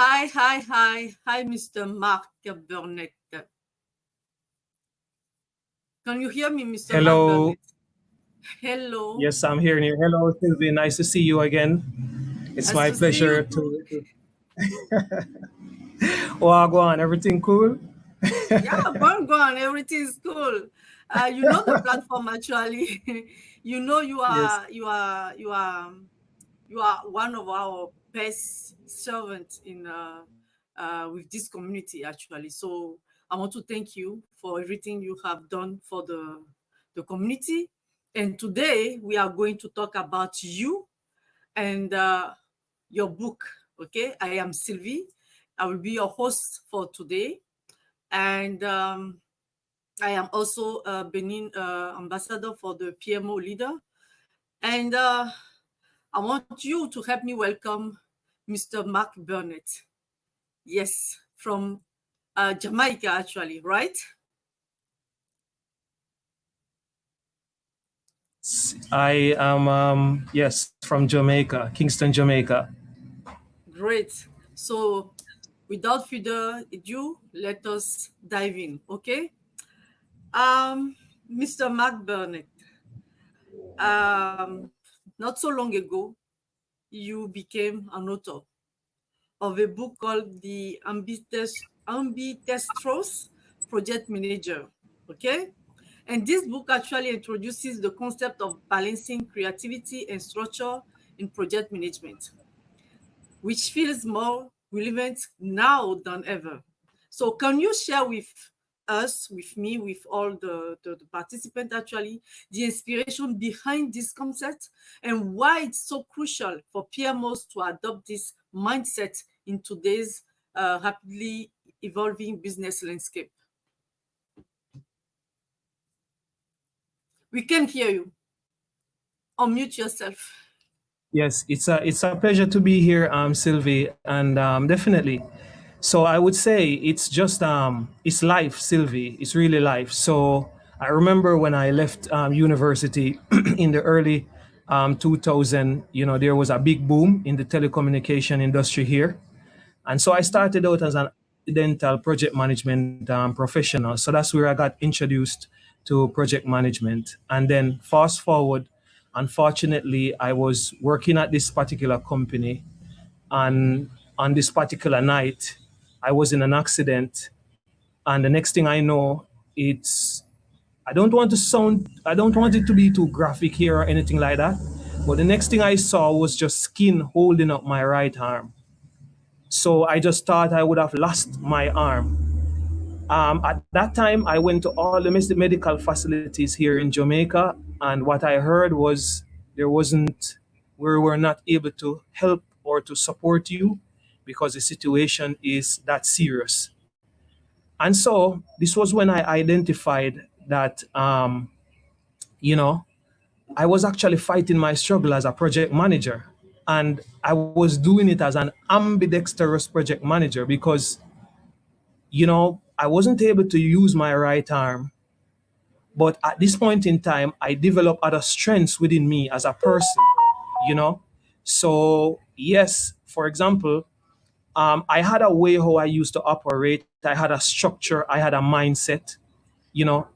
Hi, Mr. Mark Burnett. Can you hear me, Mr. Mark Hello. Burnett? Hello. Yes, I'm hearing you. Hello, Sylvie. Nice to see you again. It's Nice my to see pleasure you to. too. Oh, go on. Everything cool? Yeah, go on. Everything's cool. You know the platform actually. You know you Yes. are one of our best servants in with this community actually. So I want to thank you for everything you have done for the community. And today we are going to talk about you and your book. Okay, I am Sylvie. I will be your host for today, and I am also a Benin ambassador for the PMO leader. And I want you to help me welcome Mr. Mark Burnett. Yes, from Jamaica, actually, right? I am, yes, from Jamaica, Kingston, Jamaica. Great. So, without further ado, let us dive in, okay? Mr. Mark Burnett, um, not so long ago, you became an author of a book called The Ambidextrous Project Manager, okay? And this book actually introduces the concept of balancing creativity and structure in project management, which feels more relevant now than ever. So can you share with us, with me, with all the participants actually, the inspiration behind this concept and why it's so crucial for PMOs to adopt this mindset in today's rapidly evolving business landscape? We can hear you. Unmute yourself. Yes, it's a pleasure to be here, Sylvie, and definitely. So I would say it's just it's life, Sylvie. It's really life. So I remember when I left university in the early 2000. There was a big boom in the telecommunication industry here, and so I started out as an accidental project management professional. So that's where I got introduced to project management. And then fast forward, unfortunately, I was working at this particular company. And on this particular night, I was in an accident. And the next thing I know, it's, I don't want it to be too graphic here or anything like that. But the next thing I saw was just skin holding up my right arm. So I just thought I would have lost my arm. At that time, I went to all the medical facilities here in Jamaica, and what I heard was there wasn't, we were not able to help or to support you because the situation is that serious. And so this was when I identified that, you know, I was actually fighting my struggle as a project manager. And I was doing it as an ambidextrous project manager because I wasn't able to use my right arm. But at this point in time, I developed other strengths within me as a person, you know? So, yes, for example, I had a way how I used to operate. I had a structure, I had a mindset,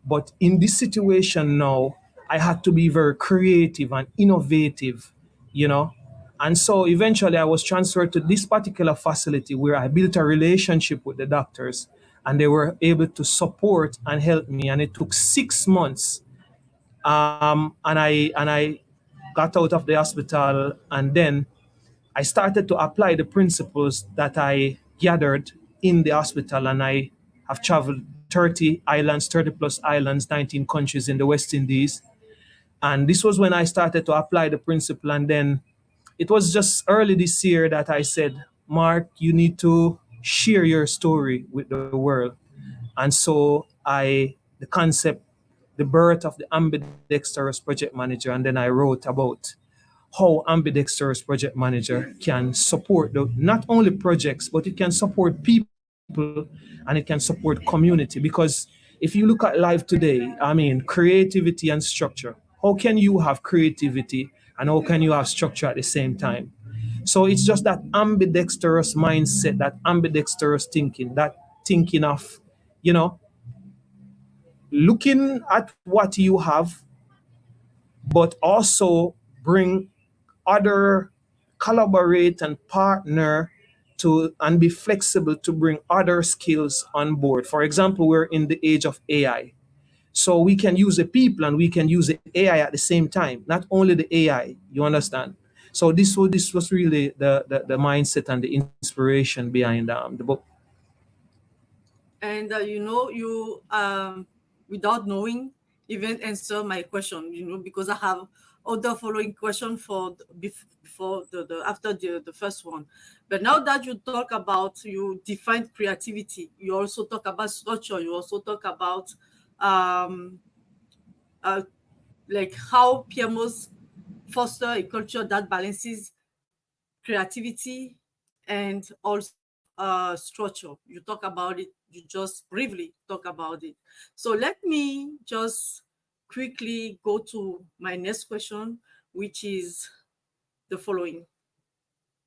but in this situation now, I had to be very creative and innovative, you know. And so eventually I was transferred to this particular facility where I built a relationship with the doctors and they were able to support and help me. And it took 6 months. And I got out of the hospital, and then I started to apply the principles that I gathered in the hospital, and I have traveled 30 islands, 30 plus islands, 19 countries in the West Indies. And this was when I started to apply the principle. And then it was just early this year that I said, Mark, you need to share your story with the world. And so the concept, the birth of the ambidextrous project manager, and then I wrote about how ambidextrous project manager can support not only projects, but it can support people and it can support community. Because if you look at life today, I mean, creativity and structure, how can you have creativity and how can you have structure at the same time? So it's just that ambidextrous mindset, that ambidextrous thinking, that thinking of, you know, looking at what you have, but also bring other, collaborate and partner to and be flexible to bring other skills on board. For example, we're in the age of AI. So we can use the people and we can use the AI at the same time, not only the AI, you understand? So this was really the mindset and the inspiration behind the book. And you without knowing, even answer my question, because I have other following question for before the after the first one. But now that you talk about, you define creativity, you also talk about structure, you also talk about um uh, like how PMOs foster a culture that balances creativity and also structure. You talk about it, you just briefly talk about it. So let me just quickly go to my next question, which is the following.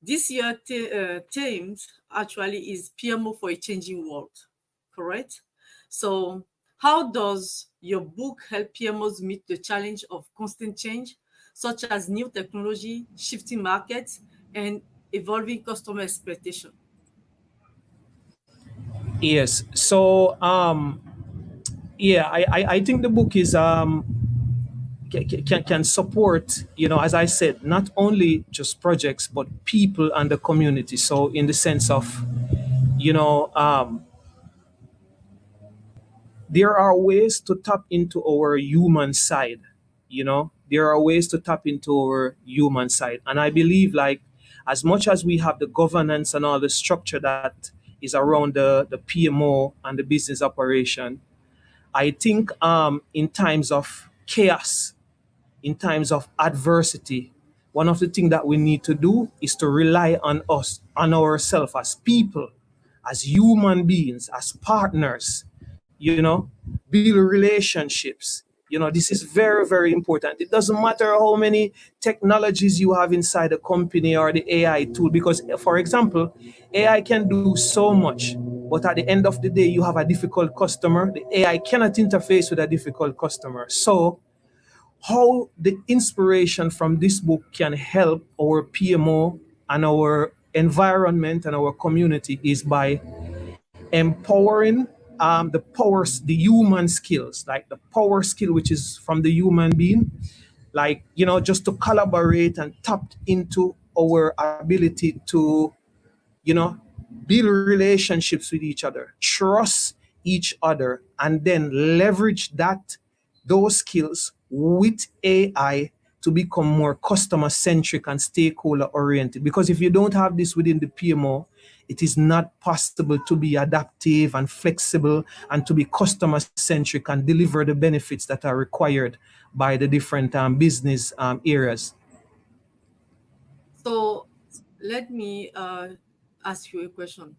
This year themes actually is PMO for a changing world, correct? So how does your book help PMOs meet the challenge of constant change, such as new technology, shifting markets, and evolving customer expectation? Yes. So yeah, I think the book is can support, as I said, not only just projects but people and the community. So in the sense of, you know um there are ways to tap into our human side. There are ways to tap into our human side, and I believe, like, as much as we have the governance and all the structure that is around the PMO and the business operation, I think in times of chaos, in times of adversity, one of the things that we need to do is to rely on us, on ourselves as people, as human beings, as partners, build relationships. This is very, very important. It doesn't matter how many technologies you have inside the company or the AI tool, because, for example, AI can do so much, but at the end of the day, you have a difficult customer. The AI cannot interface with a difficult customer. So, how the inspiration from this book can help our PMO and our environment and our community is by empowering the human skills, like the power skill, which is from the human being, like, just to collaborate and tap into our ability to, you know, build relationships with each other, trust each other, and then leverage those skills with AI to become more customer centric and stakeholder oriented. Because if you don't have this within the PMO, it is not possible to be adaptive and flexible and to be customer centric and deliver the benefits that are required by the different business areas. So let me ask you a question.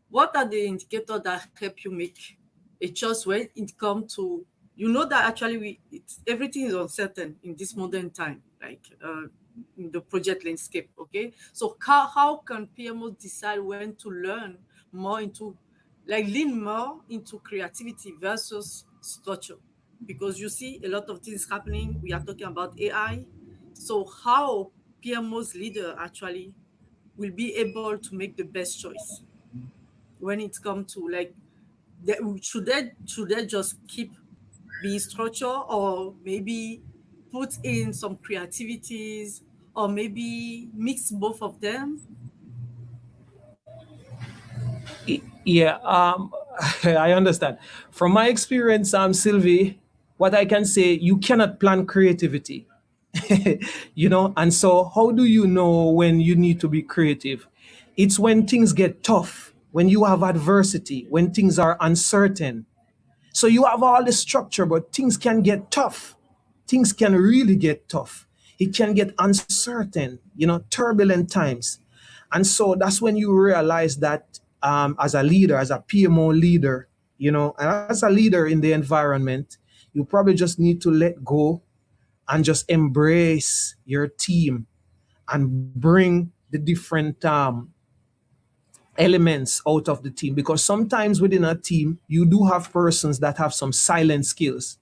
What are the indicators that help you make a choice when it comes to, that actually everything is uncertain in this modern time, like in the project landscape, okay? So how can PMOs decide when to learn more into, like, lean more into creativity versus structure? Because you see a lot of things happening. We are talking about AI. So how PMOs leader actually will be able to make the best choice when it comes to, like, should they just keep being structure, or maybe put in some creativities, or maybe mix both of them? Yeah, I understand. From my experience, Sylvie, what I can say, you cannot plan creativity. And so how do you know when you need to be creative? It's when things get tough, when you have adversity, when things are uncertain. So you have all the structure, but things can get tough. Things can really get tough. It can get uncertain, turbulent times. And so that's when you realize that, as a leader, as a PMO leader, and as a leader in the environment, you probably just need to let go and just embrace your team and bring the different elements out of the team, because sometimes within a team you do have persons that have some silent skills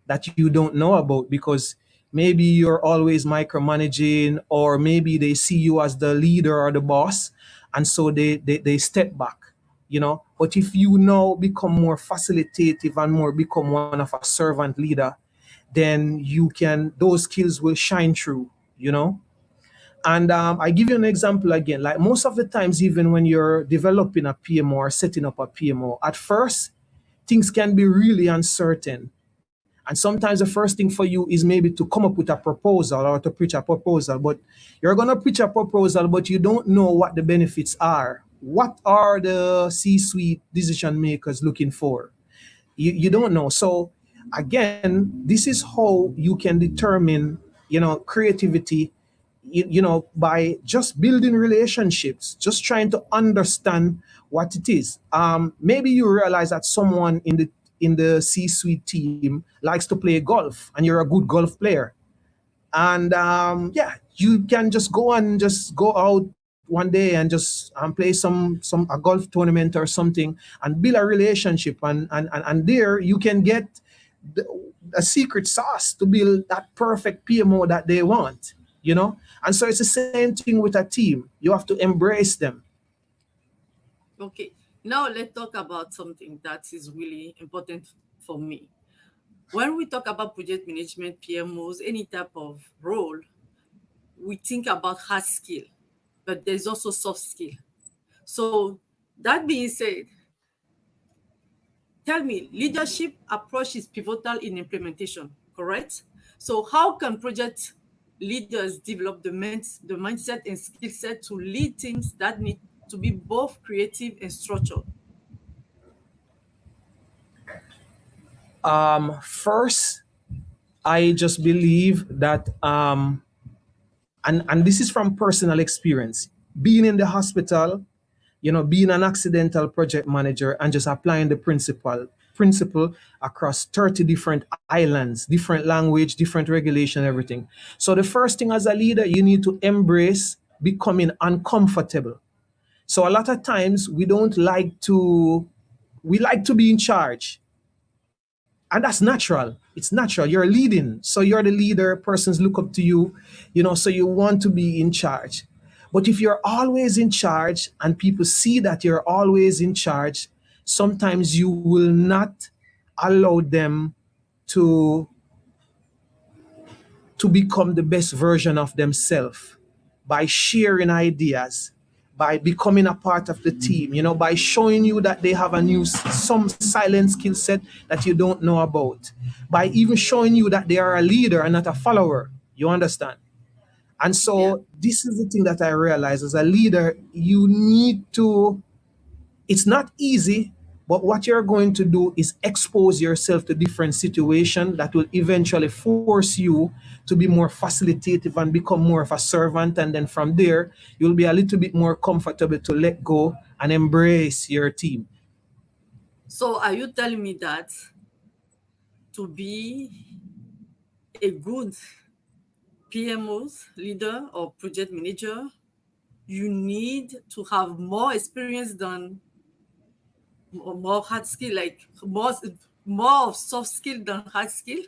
that you don't know about, because maybe you're always micromanaging, or maybe they see you as the leader or the boss, and so they step back, but if you now become more facilitative and more become one of a servant leader, then you can, those skills will shine through, and I give you an example again. Like most of the times, even when you're developing a PMO or setting up a PMO, at first, things can be really uncertain. And sometimes the first thing for you is maybe to come up with a proposal or to preach a proposal. But you're going to preach a proposal, but you don't know what the benefits are. What are the C suite decision makers looking for? You don't know. So again, this is how you can determine, creativity, by just building relationships, just trying to understand what it is. Maybe you realize that someone in the C-suite team likes to play golf, and you're a good golf player, and yeah, you can just go out one day and just play some a golf tournament or something, and build a relationship, and there you can get the, a secret sauce to build that perfect PMO that they want, and so it's the same thing with a team. You have to embrace them. Okay, now let's talk about something that is really important for me. When we talk about project management, PMOs, any type of role, we think about hard skill, but there's also soft skill. So that being said, tell me, leadership approach is pivotal in implementation, correct? So how can project leaders develop the mindset and skill set to lead teams that need to be both creative and structured? First, I just believe that, and this is from personal experience, being in the hospital, being an accidental project manager and just applying the principle across 30 different islands, different language, different regulation, everything. So the first thing as a leader, you need to embrace becoming uncomfortable. So a lot of times we like to be in charge. And that's natural. It's natural. You're leading. So you're the leader, persons look up to you, so you want to be in charge. But if you're always in charge and people see that you're always in charge, sometimes you will not allow them to become the best version of themselves by sharing ideas, by becoming a part of the team, by showing you that they have some silent skill set that you don't know about, by even showing you that they are a leader and not a follower. You understand? And Yeah. so this is the thing that I realize as a leader, you need to, it's not easy, but what you're going to do is expose yourself to different situations that will eventually force you to be more facilitative and become more of a servant. And then from there, you'll be a little bit more comfortable to let go and embrace your team. So are you telling me that to be a good PMO's leader or project manager, you need to have more experience than more hard skill, like more of soft skill than hard skill?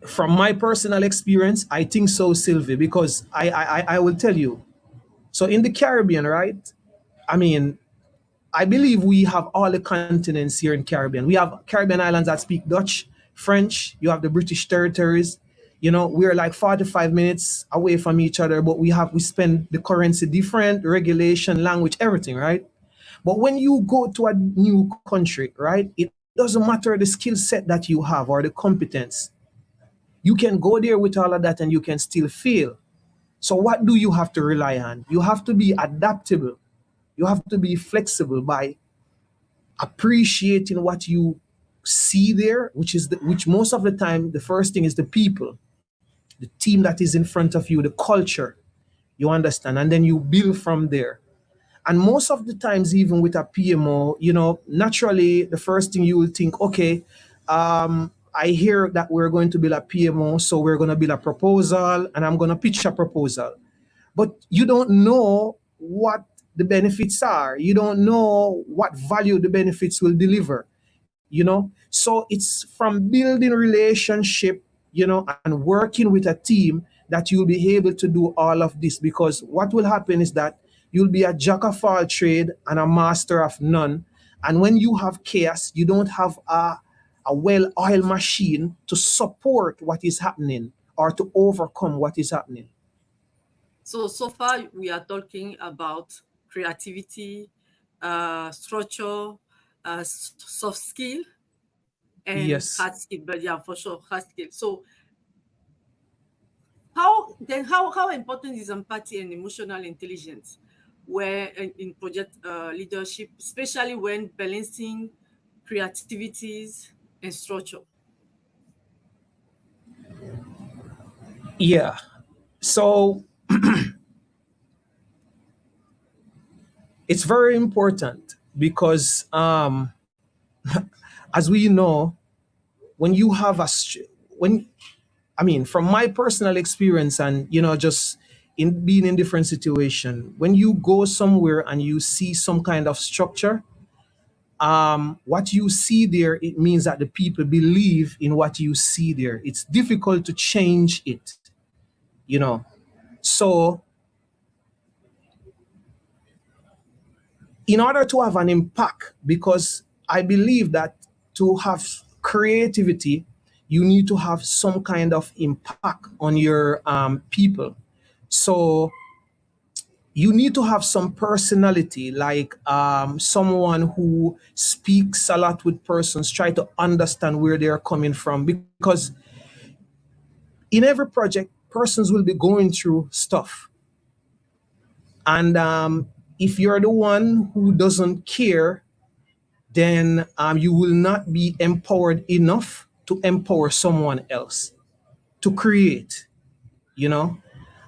From my personal experience, I think so, Sylvie, because I will tell you. So in the Caribbean, right? I mean, I believe we have all the continents here in Caribbean. We have Caribbean islands that speak Dutch, French. You have the British territories. We're like 45 minutes away from each other, but we spend the currency different, regulation, language, everything, right? But when you go to a new country, right, it doesn't matter the skill set that you have or the competence. You can go there with all of that and you can still fail. So what do you have to rely on? You have to be adaptable. You have to be flexible by appreciating what you see there, which most of the time the first thing is the people, the team that is in front of you, the culture. You understand, and then you build from there. And most of the times, even with a PMO, naturally the first thing you will think, okay, I hear that we're going to build a PMO, so we're going to build a proposal, and I'm going to pitch a proposal. but you don't know what the benefits are. You don't know what value the benefits will deliver, So it's from building relationship, and working with a team that you'll be able to do all of this, because what will happen is that you'll be a jack of all trade and a master of none. And when you have chaos, you don't have a well-oiled machine to support what is happening or to overcome what is happening. So far we are talking about creativity, structure, soft skill, and Yes. hard skill. But yeah, for sure, hard skill. So how important is empathy and emotional intelligence where in project leadership, especially when balancing creativities and structure? Yeah. So it's very important because, as we know, when you have when I mean, from my personal experience and, just in being in different situation, when you go somewhere and you see some kind of structure, what you see there, it means that the people believe in what you see there. It's difficult to change it, you know. So in order to have an impact, because I believe that to have creativity, you need to have some kind of impact on your people. So you need to have some personality, like someone who speaks a lot with persons, try to understand where they're coming from, because in every project, persons will be going through stuff. And if you're the one who doesn't care, then you will not be empowered enough to empower someone else to create, you know?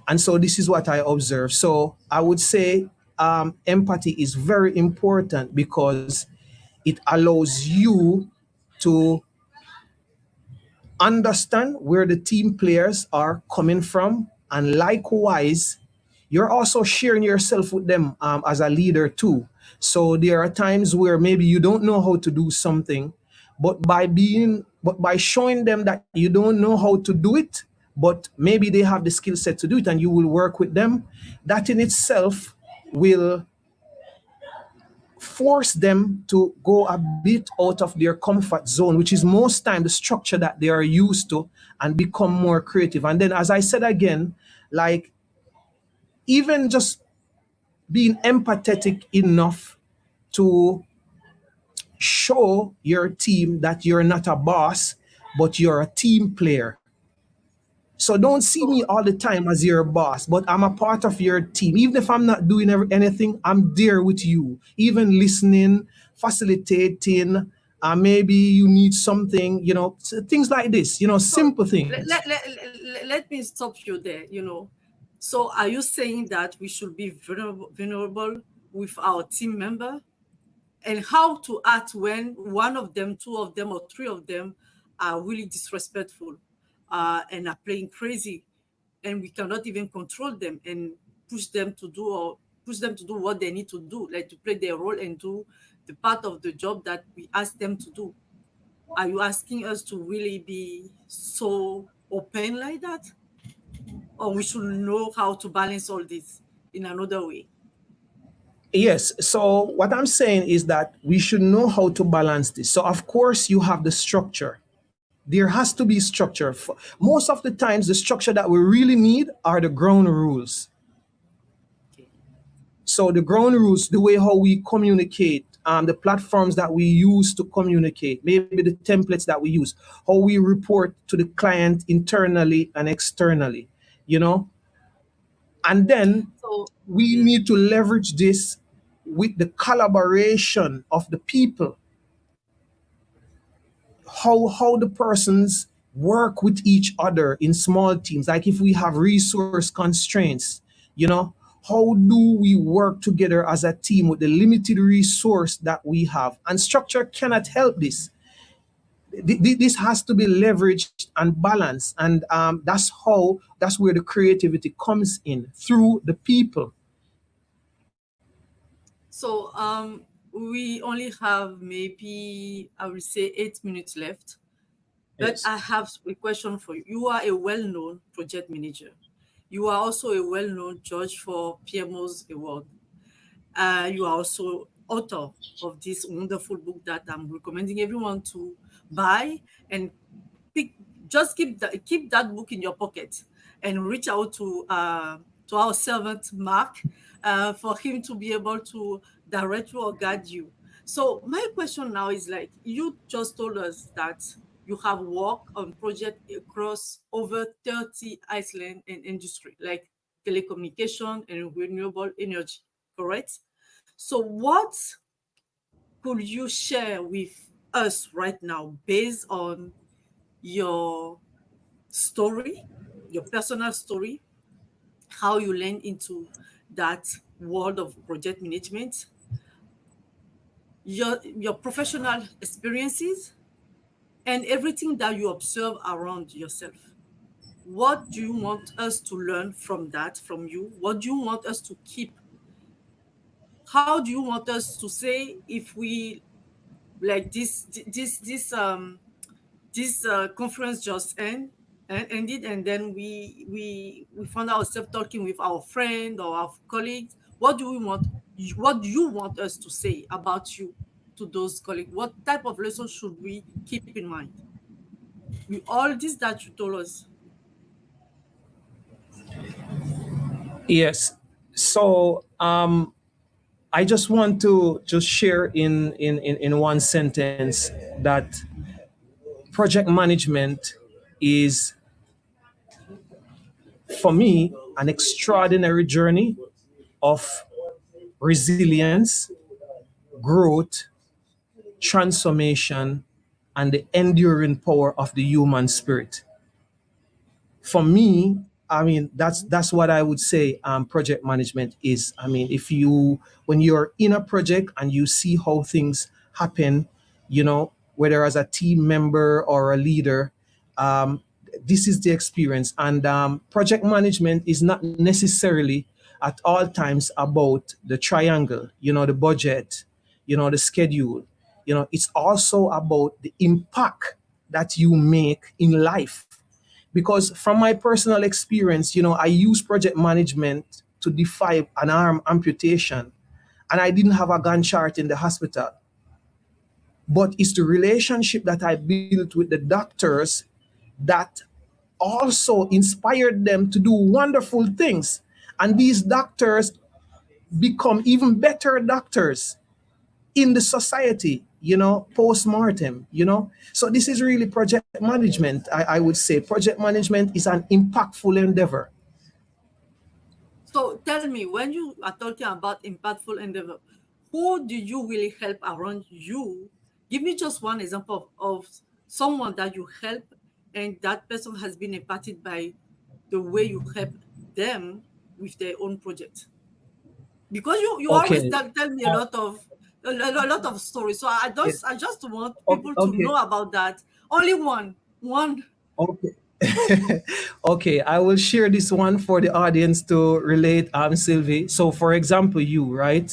And so this is what I observe. So I would say empathy is very important because it allows you to understand where the team players are coming from. And likewise, you're also sharing yourself with them as a leader too. So there are times where maybe you don't know how to do something, but by showing them that you don't know how to do it, but maybe they have the skill set to do it and you will work with them, that in itself will force them to go a bit out of their comfort zone, which is most time the structure that they are used to, and become more creative. And then, as I said again, like even just being empathetic enough to show your team that you're not a boss, but you're a team player. So don't see me So all the time as your boss, but I'm a part of your team. Even if I'm not doing anything, I'm there with you, even listening, facilitating. Maybe you need something, things like this, so simple things. let me stop you there, So are you saying that we should be vulnerable with our team member, and how to act when one of them, two of them, or three of them are really disrespectful and are playing crazy, and we cannot even control them and push them to do or push them to do what they need to do, like to play their role and do the part of the job that we ask them to do? Are you asking us to really be so open like that, or we should know how to balance all this in another way? Yes. So what I'm saying is that we should know how to balance this. So of course you have the structure. There has to be structure. Most of the times, the structure that we really need are the ground rules. Okay. So the ground rules, the way how we communicate, the platforms that we use to communicate, maybe the templates that we use, how we report to the client internally and externally, you know, and then So we yeah. need to leverage this with the collaboration of the people, how the persons work with each other in small teams, like if we have resource constraints, how do we work together as a team with the limited resource that we have? And structure cannot help this. This has to be leveraged and balanced, and that's where the creativity comes in through the people. So we only have maybe, I will say, 8 minutes left. But Yes. I have a question for you. You are a well-known project manager. You are also a well-known judge for PMO's award. You are also author of this wonderful book that I'm recommending everyone to buy and pick. Just keep that book in your pocket and reach out to our servant Mark for him to be able to direct you or guide you. So my question now is, like, you just told us that you have worked on projects across over 30 islands and industry like telecommunication and renewable energy, correct? So what could you share with us right now based on your story, your personal story, how you learn into that world of project management, your professional experiences, and everything that you observe around yourself? What do you want us to learn from that, from you? What do you want us to keep? How do you want us to say, if we, like, this conference just ended, and then we found ourselves talking with our friend or our colleagues? What do you want us to say about you to those colleagues? What type of lessons should we keep in mind with all this that you told us? Yes. So I just want to just share in one sentence that project management is, for me, an extraordinary journey of resilience, growth, transformation, and the enduring power of the human spirit. For me, I mean, that's what I would say project management is. I mean, if you, when you're in a project and you see how things happen, whether as a team member or a leader, um, this is the experience. And project management is not necessarily at all times about the triangle, the budget, the schedule. It's also about the impact that you make in life. Because from my personal experience, I use project management to defy an arm amputation, and I didn't have a gun chart in the hospital. But it's the relationship that I built with the doctors that also inspired them to do wonderful things. And these doctors become even better doctors in the society, post-mortem. So this is really project management. I would say project management is an impactful endeavor. So tell me, when you are talking about impactful endeavor, who do you really help around you? Give me just one example of someone that you help and that person has been impacted by the way you help them with their own project. Because you always Okay. tell me a lot of stories. So Yeah. I just want Okay. people to know Okay. about that. Only one. Okay. Okay, I will share this one for the audience to relate, Sylvie. So for example, you, right?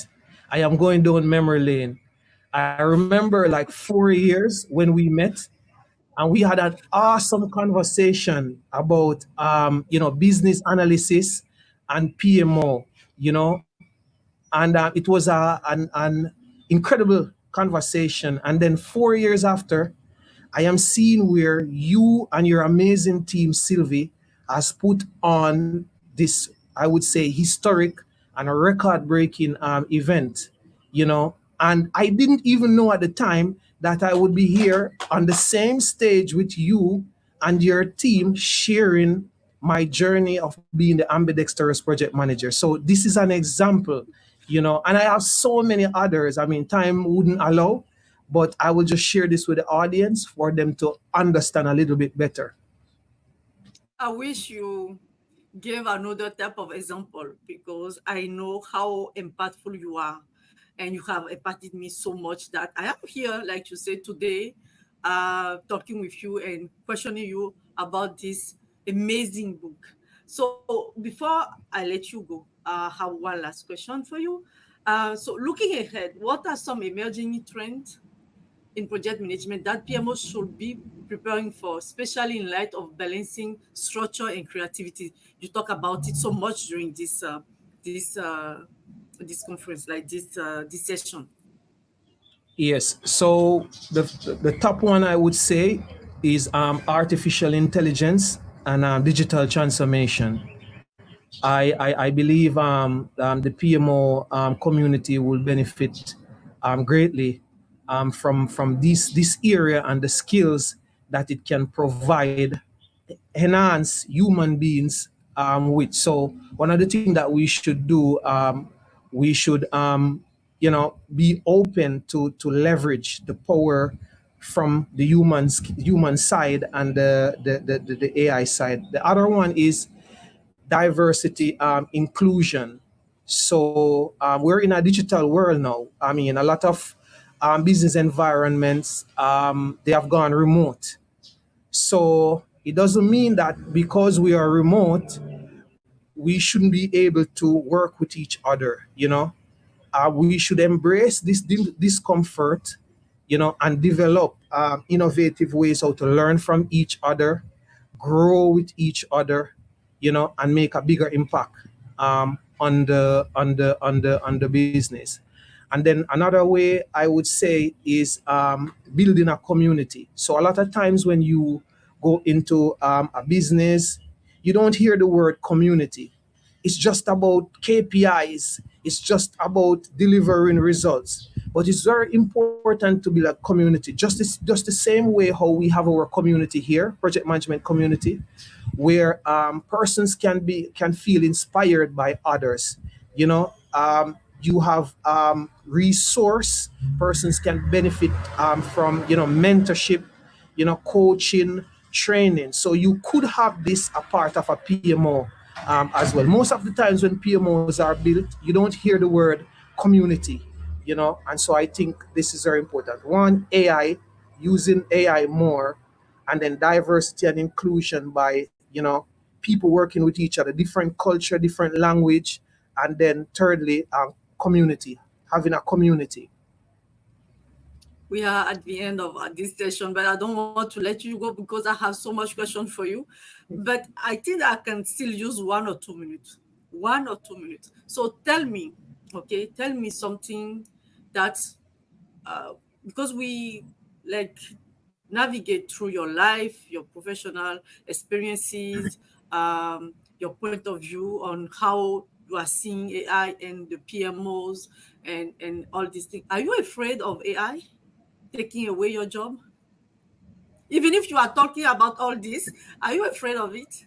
I am going down memory lane. I remember like 4 years when we met, and we had an awesome conversation about business analysis and PMO, and it was an incredible conversation. And then 4 years after, I am seeing where you and your amazing team, Sylvie, has put on this, I would say, historic and a record-breaking event, and I didn't even know at the time that I would be here on the same stage with you and your team sharing my journey of being the Ambidextrous project manager. So this is an example, and I have so many others. I mean, time wouldn't allow, but I will just share this with the audience for them to understand a little bit better. I wish you gave another type of example, because I know how impactful you are, and you have impacted me so much that I am here, like you said, today, talking with you and questioning you about this amazing book. So before I let you go, I have one last question for you. So looking ahead, what are some emerging trends in project management that PMO should be preparing for, especially in light of balancing structure and creativity? You talk about it so much during this this conference, like this session. Yes. So the top one I would say is artificial intelligence and digital transformation. I believe the PMO community will benefit greatly from this area and the skills that it can provide, enhance human beings with. So one of the things that we should do, we should be open to leverage the power from the human side and the AI side. The other one is diversity, inclusion. So we're in a digital world now. I mean, a lot of business environments, they have gone remote. So it doesn't mean that because we are remote, we shouldn't be able to work with each other. We should embrace this discomfort, and develop innovative ways how to learn from each other, grow with each other, and make a bigger impact on the business. And then another way I would say is building a community. So a lot of times when you go into a business, you don't hear the word community. It's just about KPIs. It's just about delivering results. But it's very important to build a community. Just the same way how we have our community here, project management community, where persons can feel inspired by others. You have resource persons can benefit from mentorship, coaching, training. So you could have this a part of a PMO as well. Most of the times when PMOs are built, you don't hear the word community, and so I think this is very important. One, AI, using AI more, and then diversity and inclusion by people working with each other, different culture, different language, and then thirdly, community, having a community. We are at the end of this session, but I don't want to let you go because I have so much question for you. But I think I can still use 1 or 2 minutes. 1 or 2 minutes. So tell me, okay, tell me something that uh, because we like navigate through your life, your professional experiences, your point of view on how you are seeing AI and the PMOs and all these things. Are you afraid of AI taking away your job? Even if you are talking about all this, are you afraid of it?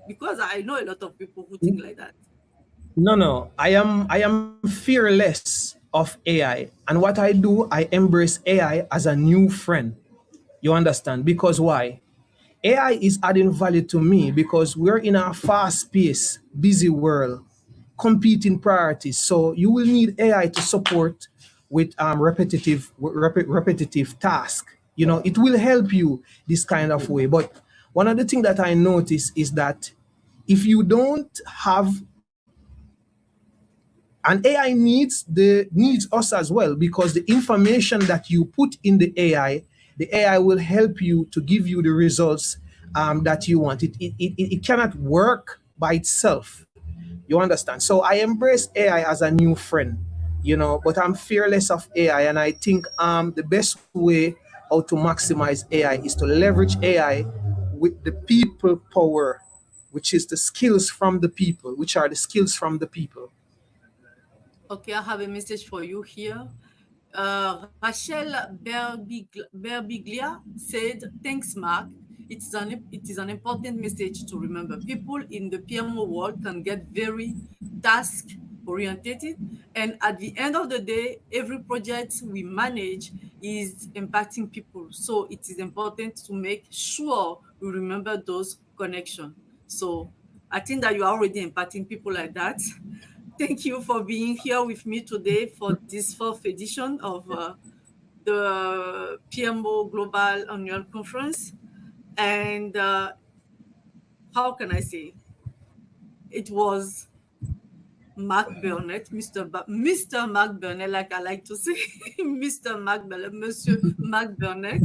Because I know a lot of people who think like that. No, no. I am fearless of AI. And what I do, I embrace AI as a new friend. You understand? Because why? AI is adding value to me because we're in a fast-paced, busy world, competing priorities. So you will need AI to support with repetitive task. It will help you this kind of way. But one of the things that I notice is that if you don't have, and AI needs us as well, because the information that you put in the AI will help you to give you the results that you want. It cannot work by itself. You understand? So I embrace AI as a new friend, but I'm fearless of AI, and I think the best way how to maximize AI is to leverage AI with the people power, which is the skills from the people, which are the skills from the people. Okay, I have a message for you here. Rachel Berbiglia said, "Thanks, Mark. It is an important message to remember. People in the PMO world can get very task oriented, and at the end of the day, every project we manage is impacting people. So it is important to make sure we remember those connections." So I think that you are already impacting people like that. Thank you for being here with me today for this fourth edition of the PMO Global Annual Conference. And how can I say? It was Mark Burnett, Mr. Mark Burnett, like I like to say, Mr. Mark Burnett, Monsieur Mark Burnett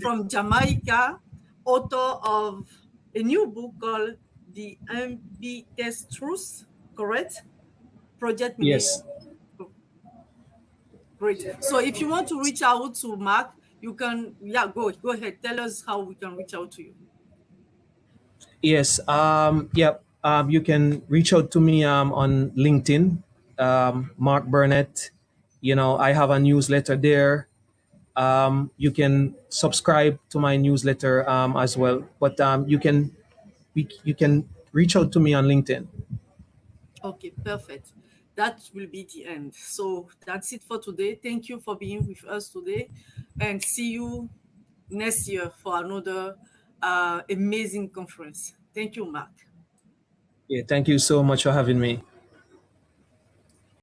from Jamaica, author of a new book called The Ambidextrous, correct? Project meaning. Yes. Great. So if you want to reach out to Mark, you can, yeah, go ahead. Tell us how we can reach out to you. Yes. Yep. You can reach out to me on LinkedIn, Mark Burnett. I have a newsletter there. You can subscribe to my newsletter as well. But you can reach out to me on LinkedIn. Okay, perfect. That will be the end. So that's it for today. Thank you for being with us today, and see you next year for another amazing conference. Thank you, Mark. Yeah. Thank you so much for having me.